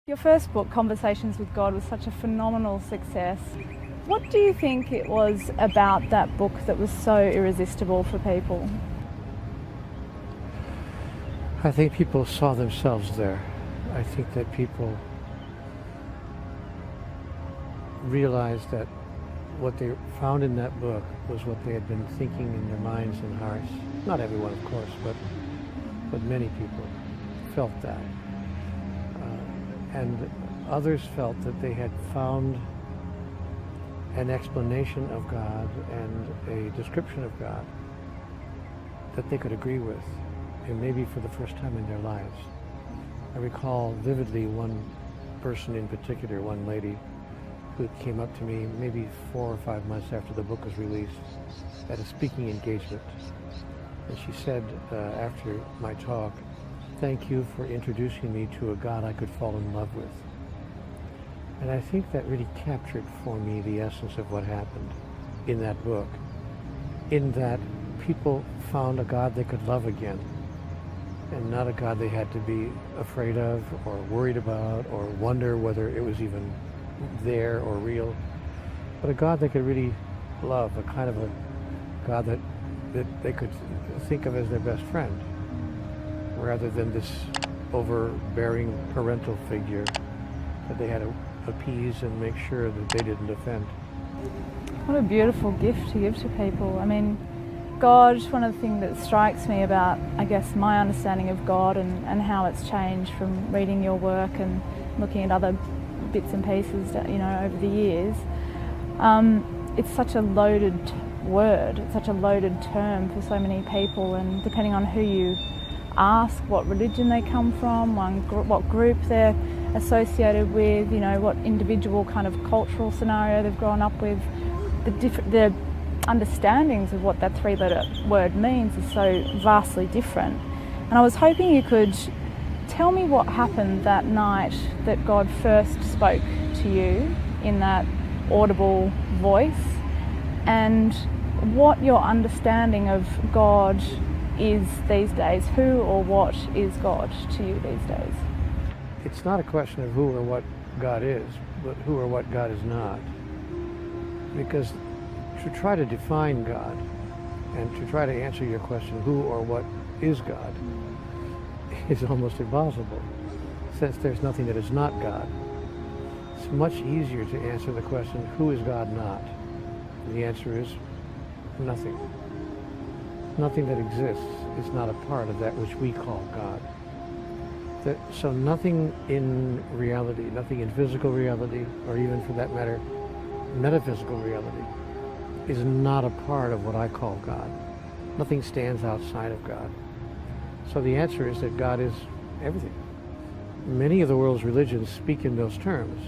Your first book, Conversations with God, was such a phenomenal success. What do you think it was about that book that was so irresistible for people? I think people saw themselves there. I think that people realized that what they found in that book was what they had been thinking in their minds and hearts. Not everyone, of course, but many people felt that. And others felt that they had found an explanation of God and a description of God that they could agree with, and maybe for the first time in their lives. I recall vividly one person in particular, one lady, who came up to me maybe 4 or 5 months after the book was released at a speaking engagement. And she said after my talk, "Thank you for introducing me to a God I could fall in love with." And I think that really captured for me the essence of what happened in that book, in that people found a God they could love again, and not a God they had to be afraid of or worried about or wonder whether it was even there or real, but a God they could really love, a kind of a God that they could think of as their best friend, rather than this overbearing parental figure that they had to appease and make sure that they didn't offend. What a beautiful gift to give to people. I mean, God, one of the things that strikes me about, I guess, my understanding of God and how it's changed from reading your work and looking at other bits and pieces, over the years, it's such a loaded word, it's such a loaded term for so many people, and depending on who you ask, what religion they come from, what group they're associated with, what individual kind of cultural scenario they've grown up with, the understandings of what that 3-letter word means is so vastly different. And I was hoping you could tell me what happened that night that God first spoke to you in that audible voice, and what your understanding of God is these days. Who or what is God to you these days? It's not a question of who or what God is, but who or what God is not. Because to try to define God and to try to answer your question, who or what is God, is almost impossible, since there's nothing that is not God. It's much easier to answer the question, who is God not? And the answer is nothing. Nothing that exists is not a part of that which we call God. So nothing in reality, nothing in physical reality, or even for that matter, metaphysical reality, is not a part of what I call God. Nothing stands outside of God. So the answer is that God is everything. Many of the world's religions speak in those terms.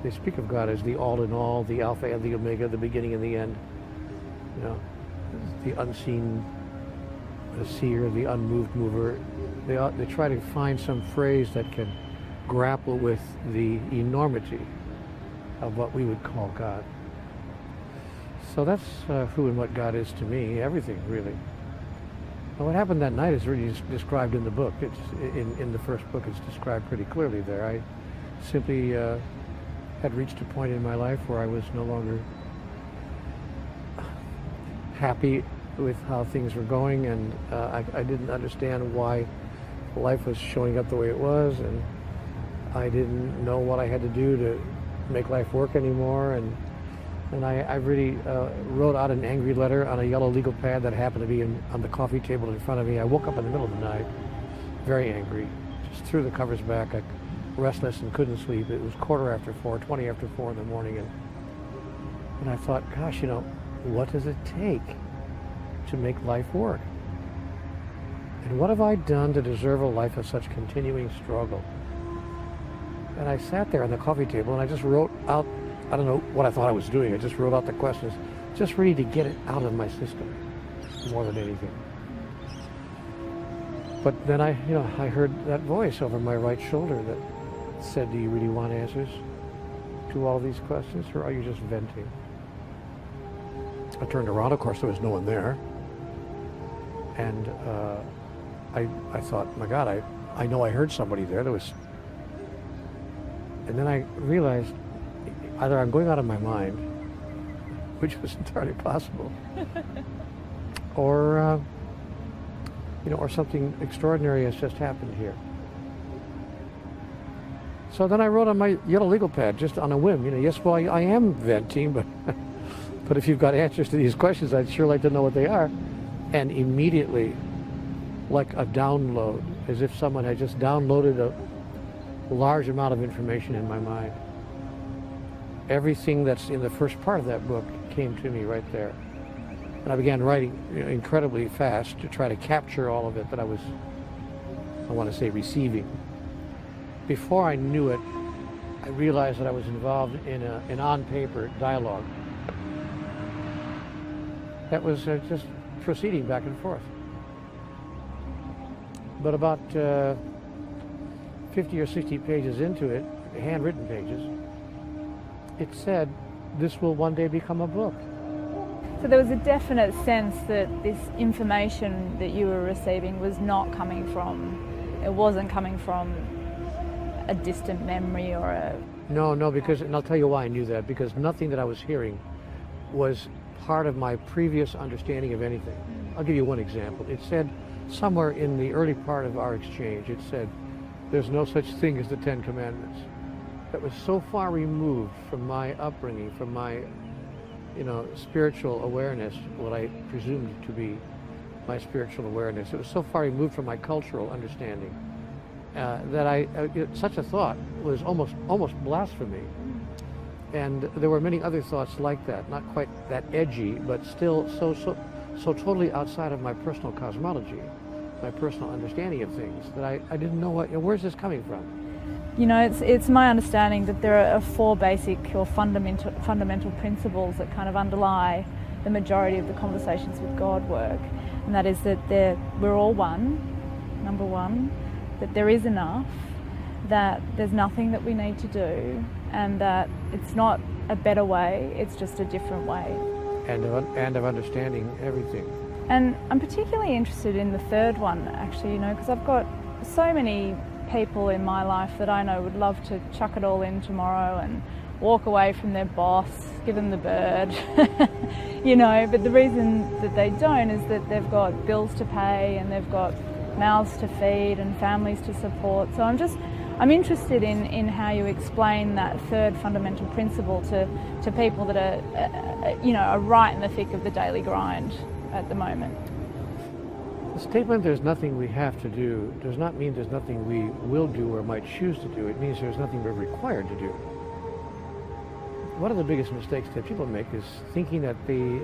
They speak of God as the all in all, the Alpha and the Omega, the beginning and the end. The unseen seer, the unmoved mover. They try to find some phrase that can grapple with the enormity of what we would call God. So that's who and what God is to me, everything really. Well, what happened that night is really described in the book. It's in the first book, it's described pretty clearly there. I simply had reached a point in my life where I was no longer happy with how things were going, and I didn't understand why life was showing up the way it was, and I didn't know what I had to do to make life work anymore, and I really wrote out an angry letter on a yellow legal pad that happened to be on the coffee table in front of me. I woke up in the middle of the night, very angry, just threw the covers back, restless and couldn't sleep. It was 20 after 4 in the morning, and I thought, gosh, what does it take to make life work? And what have I done to deserve a life of such continuing struggle? And I sat there on the coffee table and I just wrote out, I don't know what I thought I was doing, I just wrote out the questions, just really to get it out of my system, more than anything. But then I heard that voice over my right shoulder that said, do you really want answers to all these questions, or are you just venting? I turned around, of course there was no one there. And I thought, my God, I know I heard somebody there. There was And then I realized either I'm going out of my mind, which was entirely possible, or or something extraordinary has just happened here. So then I wrote on my yellow legal pad, just on a whim, yes, well, I am venting, but but if you've got answers to these questions, I'd sure like to know what they are. And immediately, like a download, as if someone had just downloaded a large amount of information in my mind. Everything that's in the first part of that book came to me right there. And I began writing incredibly fast to try to capture all of it that I want to say, receiving. Before I knew it, I realized that I was involved in an on-paper dialogue that was just proceeding back and forth. But about 50 or 60 pages into it, handwritten pages, it said, this will one day become a book. So there was a definite sense that this information that you were receiving was not coming from, it wasn't coming from a distant memory or a... No, because, and I'll tell you why I knew that, because nothing that I was hearing was part of my previous understanding of anything. I'll give you one example. It said, somewhere in the early part of our exchange, it said, there's no such thing as the Ten Commandments. That was so far removed from my upbringing, from my, spiritual awareness, what I presumed to be my spiritual awareness. It was so far removed from my cultural understanding that such a thought was almost blasphemy. And there were many other thoughts like that, not quite that edgy, but still so totally outside of my personal cosmology, my personal understanding of things, that I didn't know where's this coming from. It's my understanding that there are four basic or fundamental principles that kind of underlie the majority of the conversations with God work, and that is that we're all one, number one, that there is enough, that there's nothing that we need to do, and that it's not a better way, it's just a different way. And of understanding everything. And I'm particularly interested in the third one, actually, because I've got so many people in my life that I know would love to chuck it all in tomorrow and walk away from their boss, give them the bird, but the reason that they don't is that they've got bills to pay and they've got mouths to feed and families to support. So I'm interested in how you explain that third fundamental principle to people that are right in the thick of the daily grind at the moment. The statement, there's nothing we have to do, does not mean there's nothing we will do or might choose to do. It means there's nothing we're required to do. One of the biggest mistakes that people make is thinking that the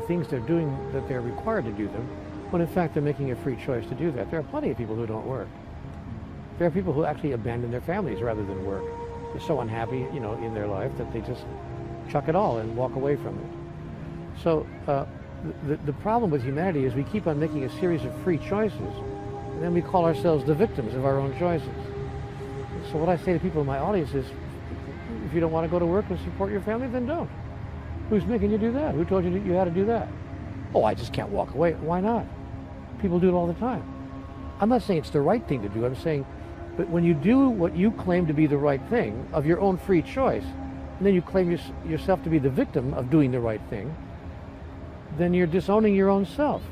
things they're doing, that they're required to do them, when in fact they're making a free choice to do that. There are plenty of people who don't work. There are people who actually abandon their families rather than work. They're so unhappy, in their life that they just chuck it all and walk away from it. So the problem with humanity is we keep on making a series of free choices, and then we call ourselves the victims of our own choices. So what I say to people in my audience is, if you don't want to go to work and support your family, then don't. Who's making you do that? Who told you that you had to do that? Oh, I just can't walk away. Why not? People do it all the time. I'm not saying it's the right thing to do. I'm saying, but when you do what you claim to be the right thing of your own free choice, and then you claim yourself to be the victim of doing the right thing, then you're disowning your own self.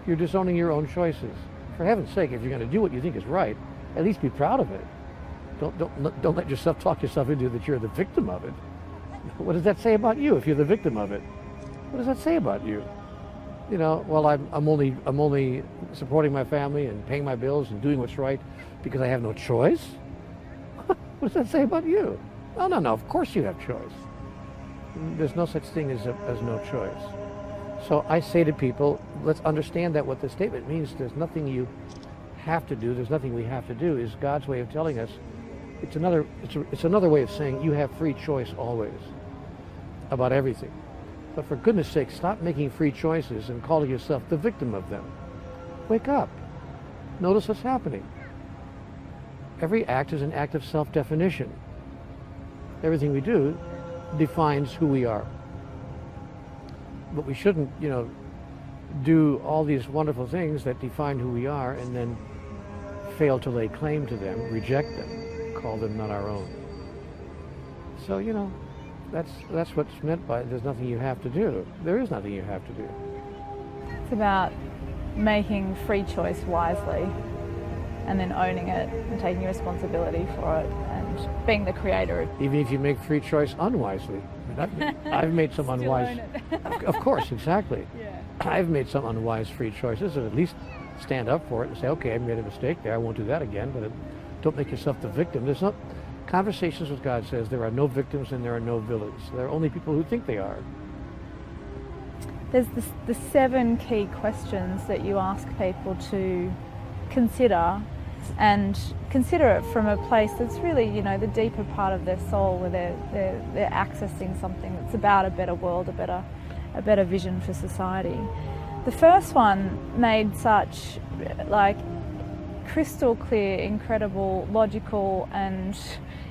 You're disowning your own choices. For heaven's sake, if you're going to do what you think is right, at least be proud of it. Don't let yourself talk yourself into that you're the victim of it. What does that say about you if you're the victim of it? What does that say about you? Well, I'm only supporting my family and paying my bills and doing what's right because I have no choice? What does that say about you? No, of course you have choice. There's no such thing as no choice. So I say to people, let's understand that what the statement means, there's nothing you have to do, there's nothing we have to do, is God's way of telling us, it's another way of saying you have free choice always about everything. But for goodness sake, stop making free choices and calling yourself the victim of them. Wake up. Notice what's happening. Every act is an act of self-definition. Everything we do defines who we are. But we shouldn't, do all these wonderful things that define who we are and then fail to lay claim to them, reject them, call them not our own. So, you know, that's what's meant by there's nothing you have to do. There is nothing you have to do. It's about making free choice wisely and then owning it and taking responsibility for it and being the creator. Even if you make free choice unwisely. I mean, I've made some unwise... Of course, exactly. Yeah. I've made some unwise free choices, and at least stand up for it and say, okay, I made a mistake there, I won't do that again, but don't make yourself the victim. There's no... Conversations with God says there are no victims and there are no villains. There are only people who think they are. There's the 7 key questions that you ask people to consider, and consider it from a place that's really, you know, the deeper part of their soul, where they're accessing something that's about a better world, a better vision for society. The first one made such like crystal clear, incredible, logical and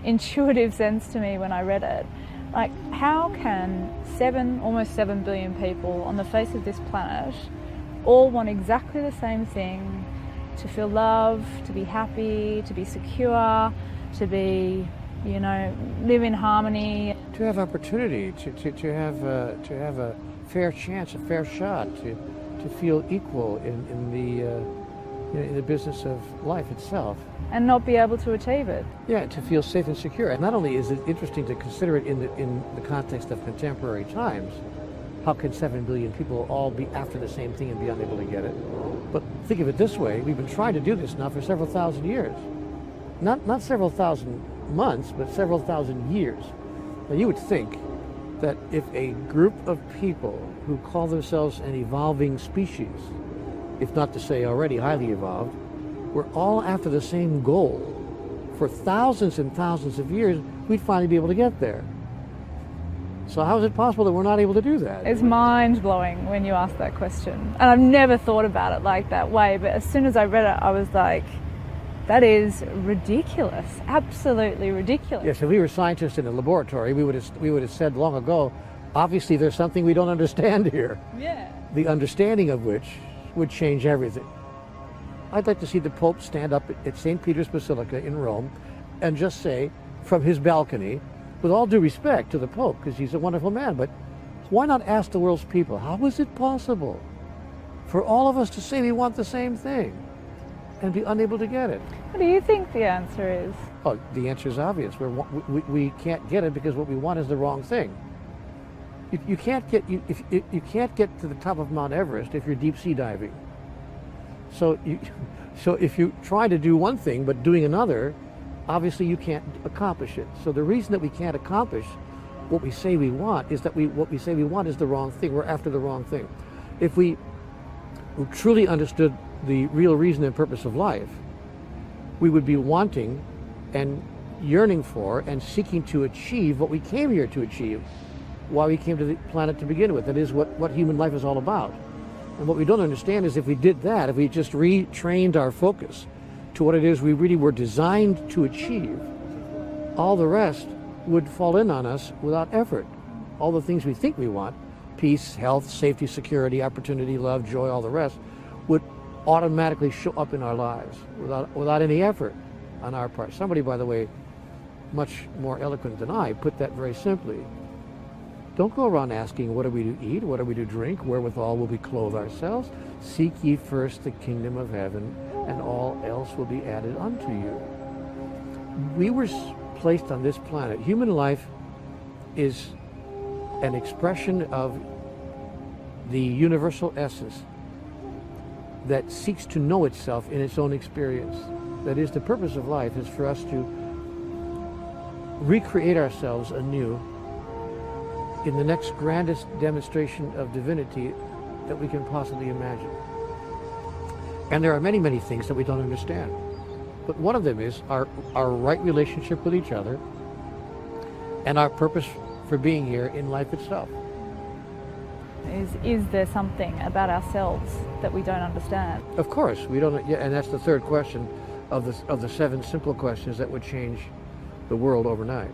intuitive sense to me when I read it. Like, how can almost 7 billion people on the face of this planet all want exactly the same thing? To feel love, to be happy, to be secure, to be, you know, live in harmony. To have opportunity, to have a fair chance, a fair shot, to feel equal in the business of life itself. And not be able to achieve it. Yeah, to feel safe and secure. And not only is it interesting to consider it in the context of contemporary times, how can 7 billion people all be after the same thing and be unable to get it? But think of it this way, we've been trying to do this now for several thousand years. Not several thousand months, but several thousand years. Now you would think that if a group of people who call themselves an evolving species, if not to say already highly evolved, were all after the same goal for thousands and thousands of years, we'd finally be able to get there. So how is it possible that we're not able to do that? It's mind-blowing when you ask that question. And I've never thought about it like that way, but as soon as I read it, I was like, that is ridiculous, absolutely ridiculous. Yes, if we were scientists in a laboratory, we would have said long ago, obviously there's something we don't understand here. Yeah. The understanding of which would change everything. I'd like to see the Pope stand up at St. Peter's Basilica in Rome and just say, from his balcony, with all due respect to the Pope, because he's a wonderful man, but why not ask the world's people, how is it possible for all of us to say we want the same thing and be unable to get it? What do you think the answer is? Oh, the answer is obvious. We can't get it because what we want is the wrong thing. You can't get to the top of Mount Everest if you're deep sea diving. So if you try to do one thing but doing another, obviously you can't accomplish it. So the reason that we can't accomplish what we say we want is that what we say we want is the wrong thing. We're after the wrong thing. If we truly understood the real reason and purpose of life, we would be wanting and yearning for and seeking to achieve what we came here to achieve, why we came to the planet to begin with. That is what human life is all about. And what we don't understand is if we did that, if we just retrained our focus to what it is we really were designed to achieve, all the rest would fall in on us without effort. All the things we think we want, peace, health, safety, security, opportunity, love, joy, all the rest, would automatically show up in our lives without any effort on our part. Somebody, by the way, much more eloquent than I, put that very simply. Don't go around asking, what are we to eat? What are we to drink? Wherewithal will we clothe ourselves? Seek ye first the kingdom of heaven, and all else will be added unto you. We were placed on this planet. Human life is an expression of the universal essence that seeks to know itself in its own experience. That is, the purpose of life is for us to recreate ourselves anew in the next grandest demonstration of divinity that we can possibly imagine. And there are many, many things that we don't understand. But one of them is our right relationship with each other and our purpose for being here in life itself. Is there something about ourselves that we don't understand? Of course, we don't, yeah, and that's the third question of the 7 simple questions that would change the world overnight.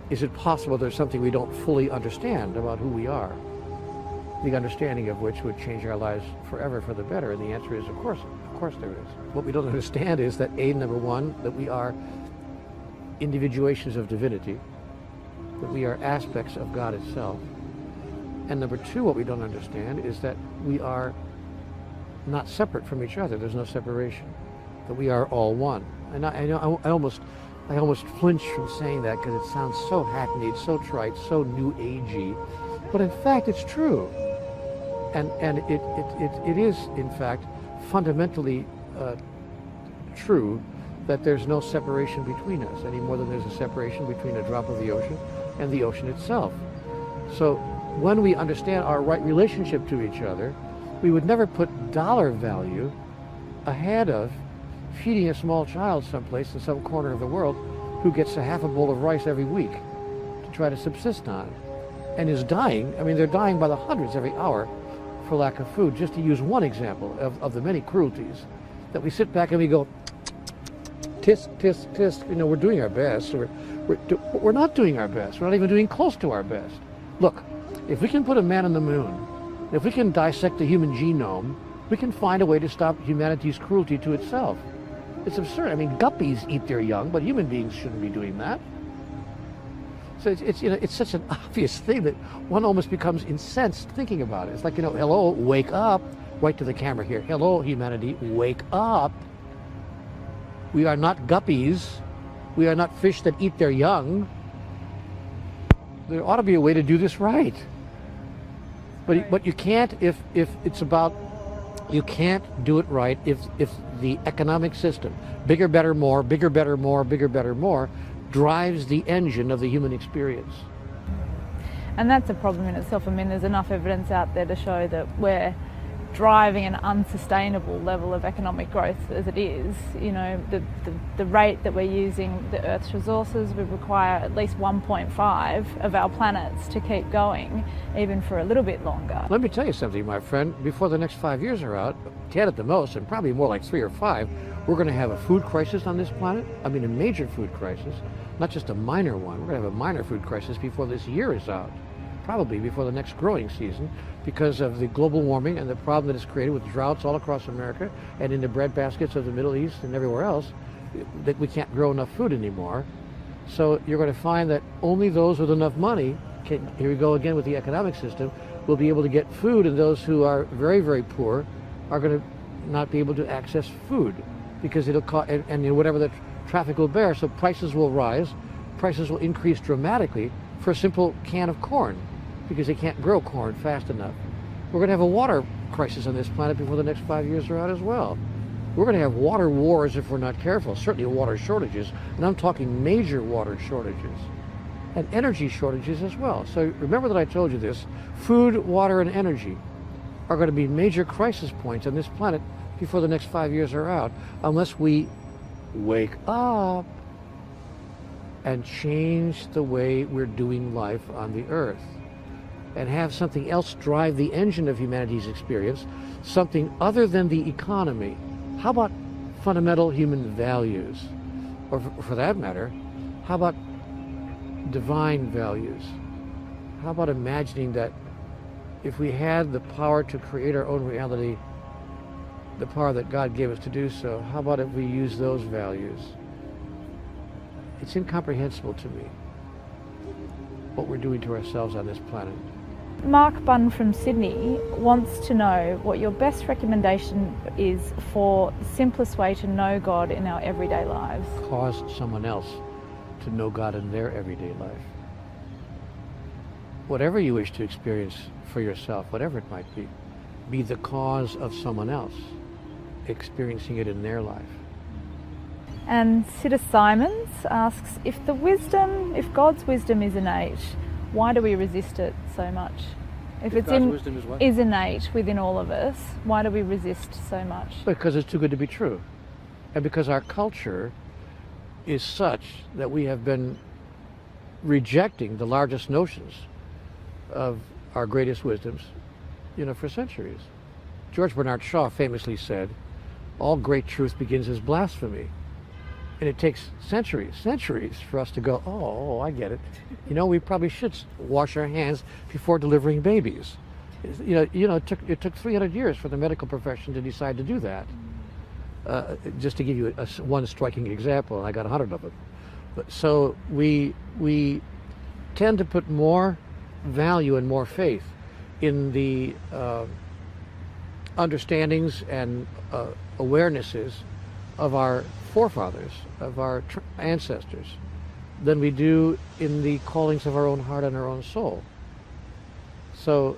Is it possible there's something we don't fully understand about who we are? The understanding of which would change our lives forever for the better. And the answer is, of course there is. What we don't understand is that number one, that we are individuations of divinity. that we are aspects of God itself. And number two, what we don't understand is that we are not separate from each other. There's no separation. That we are all one. And I almost flinch from saying that because it sounds so hackneyed, so trite, so new agey. But in fact, it's true. And it is, in fact, fundamentally true that there's no separation between us any more than there's a separation between a drop of the ocean and the ocean itself. So when we understand our right relationship to each other, we would never put dollar value ahead of feeding a small child someplace in some corner of the world who gets a half a bowl of rice every week to try to subsist on and is dying. I mean, they're dying by the hundreds every hour for lack of food, just to use one example of the many cruelties that we sit back and we go, tisk, tisk, tisk, you know, we're doing our best. We're not doing our best. We're not even doing close to our best. Look, if we can put a man on the moon, if we can dissect the human genome, we can find a way to stop humanity's cruelty to itself. It's absurd. I mean, guppies eat their young, but human beings shouldn't be doing that. So it's you know, it's such an obvious thing that one almost becomes incensed thinking about it. It's like, you know, hello, wake up, right to the camera here. Hello, humanity, wake up. We are not guppies. We are not fish that eat their young. There ought to be a way to do this right. But you can't if it's about, you can't do it right if the economic system, bigger, better, more, bigger, better, more, bigger, better, more, drives the engine of the human experience. And that's a problem in itself. I mean, there's enough evidence out there to show that we're driving an unsustainable level of economic growth as it is. You know, the rate that we're using the Earth's resources would require at least 1.5 of our planets to keep going, even for a little bit longer. Let me tell you something, my friend. Before the next 5 years are out, 10 at the most, and probably more like 3 or 5, we're going to have a food crisis on this planet. I mean, a major food crisis, not just a minor one. We're going to have a minor food crisis before this year is out, probably before the next growing season, because of the global warming and the problem that it's created with droughts all across America and in the bread baskets of the Middle East and everywhere else, that we can't grow enough food anymore. So you're going to find that only those with enough money, here we go again with the economic system, will be able to get food, and those who are very, very poor are going to not be able to access food because it'll cost, and whatever the traffic will bear, so prices will rise, prices will increase dramatically for a simple can of corn, because they can't grow corn fast enough. We're going to have a water crisis on this planet before the next 5 years are out as well. We're going to have water wars if we're not careful, certainly water shortages, and I'm talking major water shortages, and energy shortages as well. So remember that I told you this, food, water, and energy are going to be major crisis points on this planet before the next 5 years are out, unless we wake up and change the way we're doing life on the earth, and have something else drive the engine of humanity's experience, something other than the economy. How about fundamental human values? Or for that matter, how about divine values? How about imagining that if we had the power to create our own reality, the power that God gave us to do so, how about if we use those values? It's incomprehensible to me what we're doing to ourselves on this planet. Mark Bunn from Sydney wants to know what your best recommendation is for the simplest way to know God in our everyday lives. Cause someone else to know God in their everyday life. Whatever you wish to experience for yourself, whatever it might be the cause of someone else experiencing it in their life. And Siddha Simons asks, if God's wisdom is innate, why do we resist it so much? If God's wisdom is what? Is innate within all of us, why do we resist so much? Because it's too good to be true. And because our culture is such that we have been rejecting the largest notions of our greatest wisdoms, for centuries. George Bernard Shaw famously said, all great truth begins as blasphemy. And it takes centuries for us to go, oh, I get it. We probably should wash our hands before delivering babies. It took 300 years for the medical profession to decide to do that. Just to give you one striking example, and I got 100 of them. So we tend to put more value and more faith in the understandings and awarenesses of our forefathers, of our ancestors, than we do in the callings of our own heart and our own soul. So,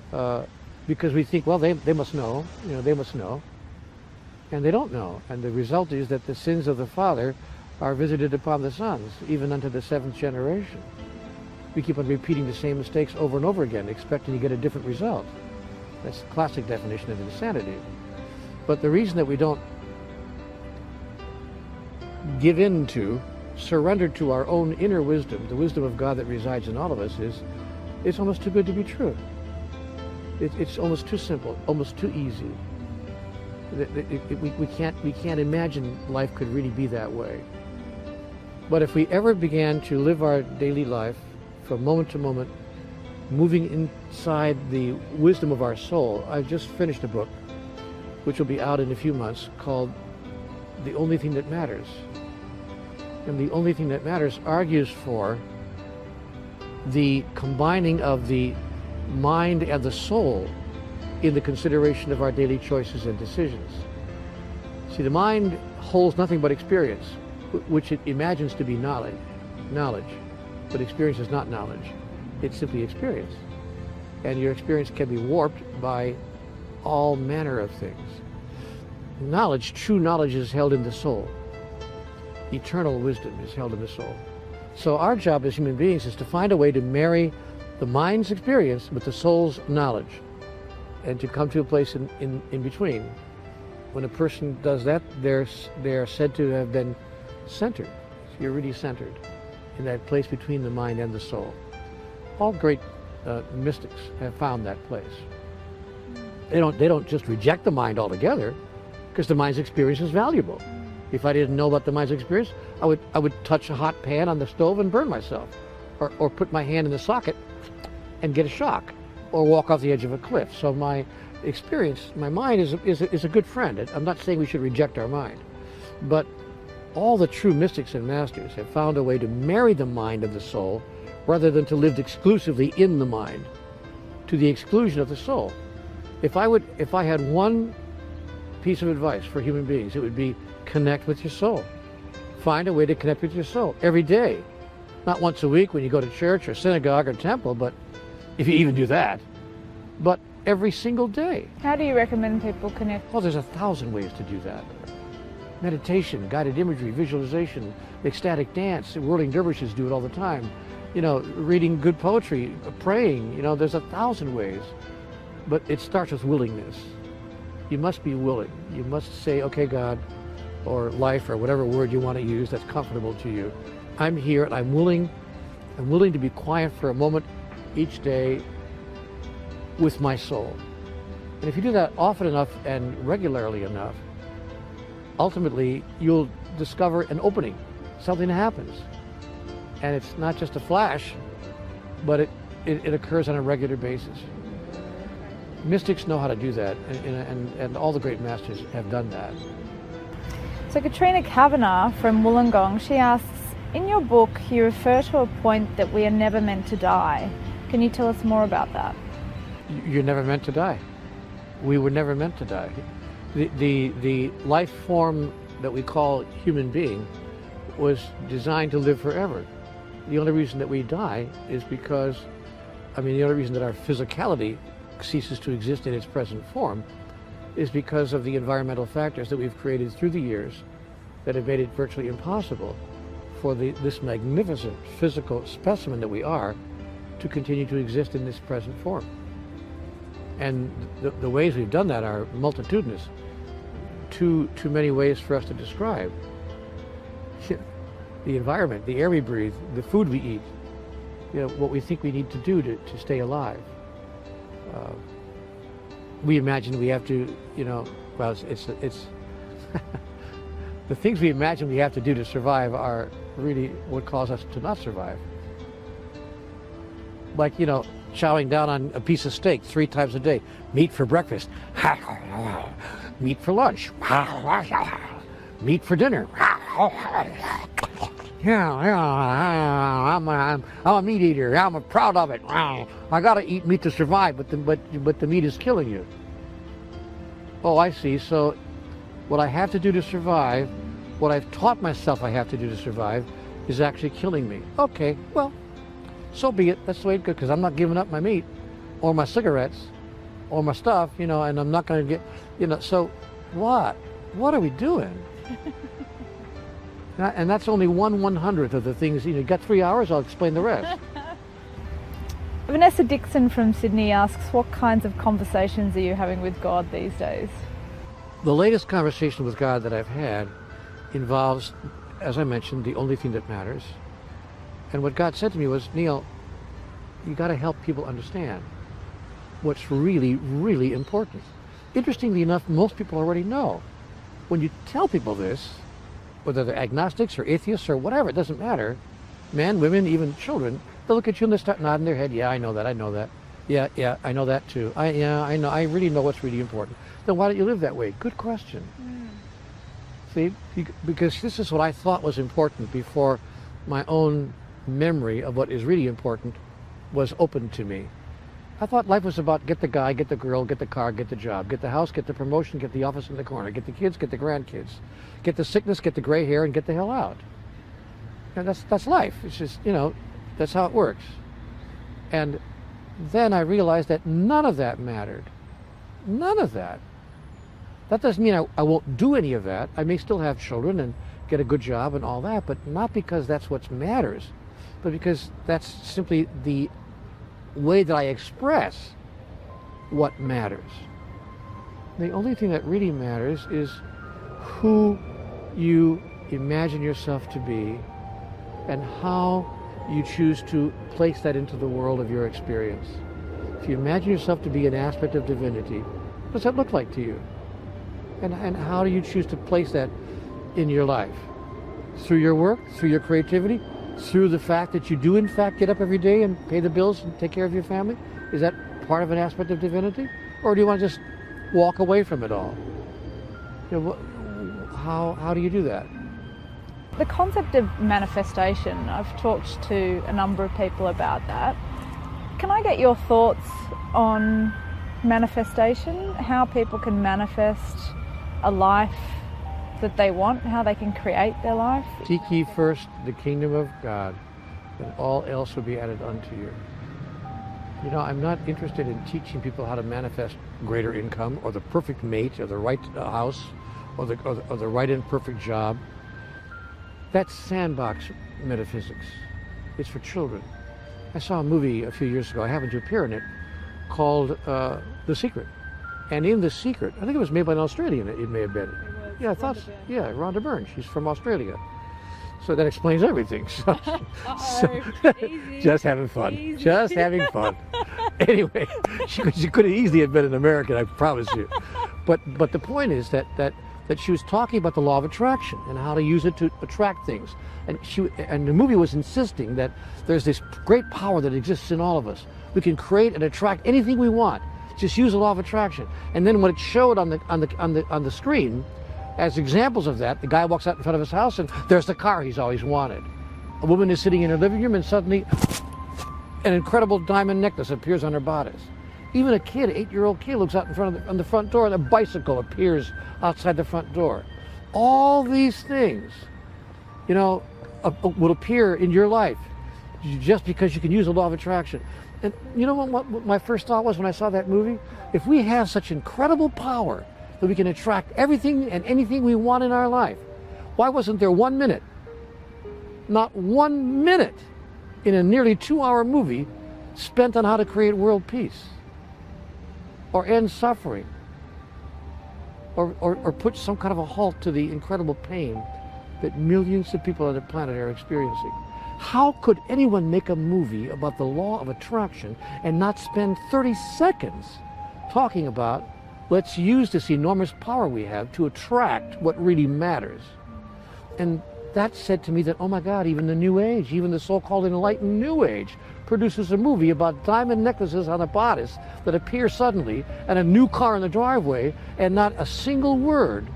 because we think, well, they must know, they must know, and they don't know. And the result is that the sins of the father are visited upon the sons, even unto the 7th generation. We keep on repeating the same mistakes over and over again, expecting to get a different result. That's the classic definition of insanity. But the reason that we don't give in to, surrender to our own inner wisdom, the wisdom of God that resides in all of us, is it's almost too good to be true. It's almost too simple, almost too easy. We can't imagine life could really be that way. But if we ever began to live our daily life from moment to moment, moving inside the wisdom of our soul. I've just finished a book, which will be out in a few months, called The Only Thing That Matters. And The Only Thing That Matters argues for the combining of the mind and the soul in the consideration of our daily choices and decisions. See, the mind holds nothing but experience, which it imagines to be knowledge. But experience is not knowledge. It's simply experience. And your experience can be warped by all manner of things. Knowledge, true knowledge, is held in the soul. Eternal wisdom is held in the soul. So our job as human beings is to find a way to marry the mind's experience with the soul's knowledge, and to come to a place in between. When a person does that, they're said to have been centered. So you're really centered in that place between the mind and the soul. All great mystics have found that place. They don't just reject the mind altogether, because the mind's experience is valuable. If I didn't know about the mind's experience, I would touch a hot pan on the stove and burn myself, or put my hand in the socket and get a shock, or walk off the edge of a cliff. So my experience, my mind is a good friend. I'm not saying we should reject our mind, but all the true mystics and masters have found a way to marry the mind and the soul, rather than to live exclusively in the mind, to the exclusion of the soul. If I had one piece of advice for human beings, it would be connect with your soul. Find a way to connect with your soul every day. Not once a week when you go to church or synagogue or temple, but if you even do that, but every single day. How do you recommend people connect? Well, there's 1,000 ways to do that. Meditation, guided imagery, visualization, ecstatic dance. Whirling dervishes do it all the time. Reading good poetry, praying. There's 1,000 ways. But it starts with willingness. You must be willing. You must say, okay, God, or life, or whatever word you want to use that's comfortable to you. I'm here and I'm willing to be quiet for a moment each day with my soul. And if you do that often enough and regularly enough, ultimately you'll discover an opening, something happens. And it's not just a flash, but it occurs on a regular basis. Mystics know how to do that, and all the great masters have done that. So Katrina Kavanagh from Wollongong, she asks, in your book you refer to a point that we are never meant to die. Can you tell us more about that? You're never meant to die. We were never meant to die. The life form that we call human being was designed to live forever. The only reason that we die is because, the only reason that our physicality ceases to exist in its present form is because of the environmental factors that we've created through the years that have made it virtually impossible for this magnificent physical specimen that we are to continue to exist in this present form. And the ways we've done that are multitudinous. Too many ways for us to describe. The environment, the air we breathe, the food we eat, what we think we need to do to stay alive. We imagine we have to, it's the things we imagine we have to do to survive are really what cause us to not survive. Like, chowing down on a piece of steak 3 times a day. Meat for breakfast. Meat for lunch. Meat for dinner. yeah, I'm a meat eater. I'm proud of it. I got to eat meat to survive, but the meat is killing you. Oh, I see. So what I have to do to survive, what I've taught myself I have to do to survive, is actually killing me. Okay, well, so be it. That's the way it goes, because I'm not giving up my meat or my cigarettes or my stuff, you know, and I'm not going to get, you know, so what? What are we doing? And that's only 1/100th of the things. You know, you got 3 hours, I'll explain the rest. Vanessa Dixon from Sydney asks, what kinds of conversations are you having with God these days? The latest conversation with God that I've had involves, as I mentioned, the only thing that matters. And what God said to me was, Neale, you got to help people understand what's really, really important. Interestingly enough, most people already know. When you tell people this, whether they're agnostics or atheists or whatever, it doesn't matter. Men, women, even children, they'll look at you and they start nodding their head. Yeah, I know that. I know that. Yeah, I know that too. I know. I really know what's really important. Then why don't you live that way? Good question. See, because this is what I thought was important before my own memory of what is really important was open to me. I thought life was about get the guy, get the girl, get the car, get the job, get the house, get the promotion, get the office in the corner, get the kids, get the grandkids, get the sickness, get the gray hair, and get the hell out. And that's life. It's just, you know, that's how it works. And then I realized that none of that mattered. None of that. That doesn't mean I won't do any of that. I may still have children and get a good job and all that, but not because that's what matters, but because that's simply the way that I express what matters. The only thing that really matters is who you imagine yourself to be and how you choose to place that into the world of your experience. If you imagine yourself to be an aspect of divinity, what does that look like to you? And how do you choose to place that in your life? Through your work, through your creativity, through the fact that you do in fact get up every day and pay the bills and take care of your family? Is that part of an aspect of divinity? Or do you want to just walk away from it all? You know, how do you do that? The concept of manifestation, I've talked to a number of people about that. Can I get your thoughts on manifestation, how people can manifest a life that they want, how they can create their life? Seek ye first the kingdom of God, and all else will be added unto you. You know, I'm not interested in teaching people how to manifest greater income or the perfect mate or the right house or the right and perfect job. That's sandbox metaphysics. It's for children. I saw a movie a few years ago, I happened to appear in it, called The Secret. And in The Secret, I think it was made by an Australian, it may have been. Yeah, I thought, yeah, Rhonda Byrne, she's from Australia. So that explains everything. So, just having fun. Easy. Just having fun. Anyway, she could have easily have been an American, I promise you. But the point is that she was talking about the law of attraction and how to use it to attract things. And the movie was insisting that there's this great power that exists in all of us. We can create and attract anything we want. Just use the law of attraction. And then when it showed on the screen, as examples of that, the guy walks out in front of his house and there's the car he's always wanted. A woman is sitting in her living room and suddenly an incredible diamond necklace appears on her bodice. Even a kid, an 8-year-old kid, looks out in front of the front door and a bicycle appears outside the front door. All these things, you know, will appear in your life just because you can use the law of attraction. And you know what my first thought was when I saw that movie? If we have such incredible power that we can attract everything and anything we want in our life, why wasn't there 1 minute, not 1 minute, in a nearly 2-hour movie spent on how to create world peace or end suffering or put some kind of a halt to the incredible pain that millions of people on the planet are experiencing? How could anyone make a movie about the law of attraction and not spend 30 seconds talking about, let's use this enormous power we have to attract what really matters? And that said to me that, oh my God, even the New Age, even the so-called enlightened New Age produces a movie about diamond necklaces on a bodice that appear suddenly and a new car in the driveway and not a single word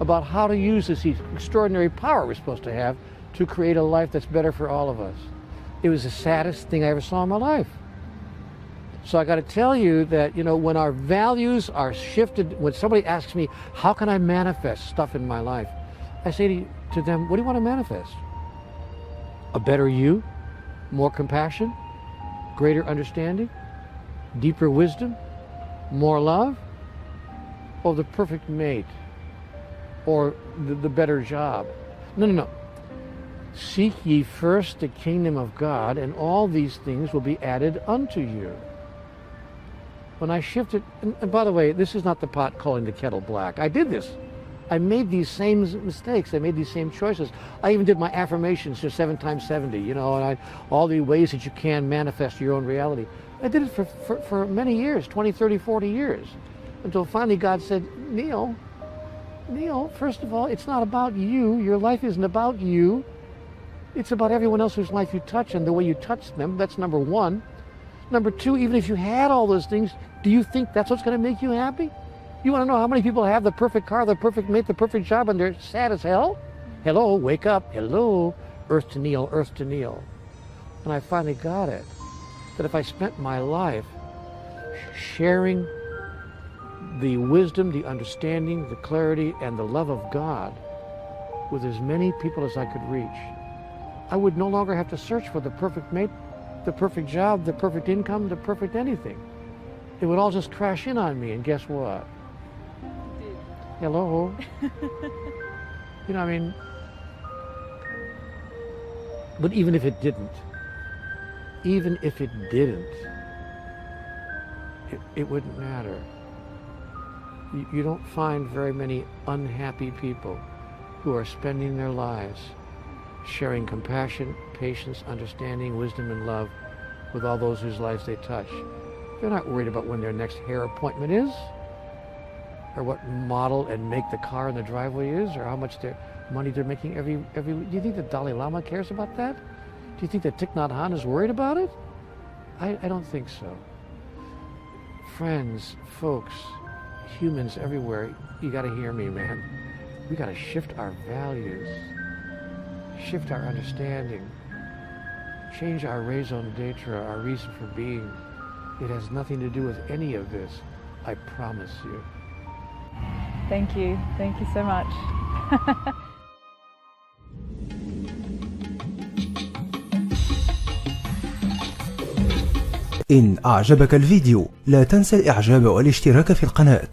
about how to use this extraordinary power we're supposed to have to create a life that's better for all of us. It was the saddest thing I ever saw in my life. So I got to tell you that, you know, when our values are shifted, when somebody asks me, how can I manifest stuff in my life? I say to them, what do you want to manifest? A better you, more compassion, greater understanding, deeper wisdom, more love, or the perfect mate, or the better job? No. Seek ye first the kingdom of God, and all these things will be added unto you. When I shifted, and by the way, this is not the pot calling the kettle black. I did this. I made these same mistakes. I made these same choices. I even did my affirmations to 7 times 70, you know, and all the ways that you can manifest your own reality. I did it for many years, 20, 30, 40 years, until finally God said, Neale, first of all, it's not about you. Your life isn't about you. It's about everyone else whose life you touch and the way you touch them. That's number one. Number two, even if you had all those things, do you think that's what's going to make you happy? You want to know how many people have the perfect car, the perfect mate, the perfect job, and they're sad as hell? Hello, wake up. Hello, earth to Neale, earth to Neale. And I finally got it, that if I spent my life sharing the wisdom, the understanding, the clarity, and the love of God with as many people as I could reach, I would no longer have to search for the perfect mate, the perfect job, the perfect income, the perfect anything. It would all just crash in on me, and guess what? Hello? You know, I mean, but even if it didn't, it wouldn't matter. You don't find very many unhappy people who are spending their lives sharing compassion, patience, understanding, wisdom, and love with all those whose lives they touch. They're not worried about when their next hair appointment is, or what model and make the car in the driveway is, or how much money they're making every week. Do you think the Dalai Lama cares about that? Do you think that Thich Nhat Hanh is worried about it? I don't think so. Friends, folks, humans everywhere, you got to hear me, man. We got to shift our values, shift our understanding, change our raison d'etre, our reason for being. It has nothing to do with any of this, I promise you. Thank you so much. إن أعجبك الفيديو لا تنسى الإعجاب والاشتراك في القناة.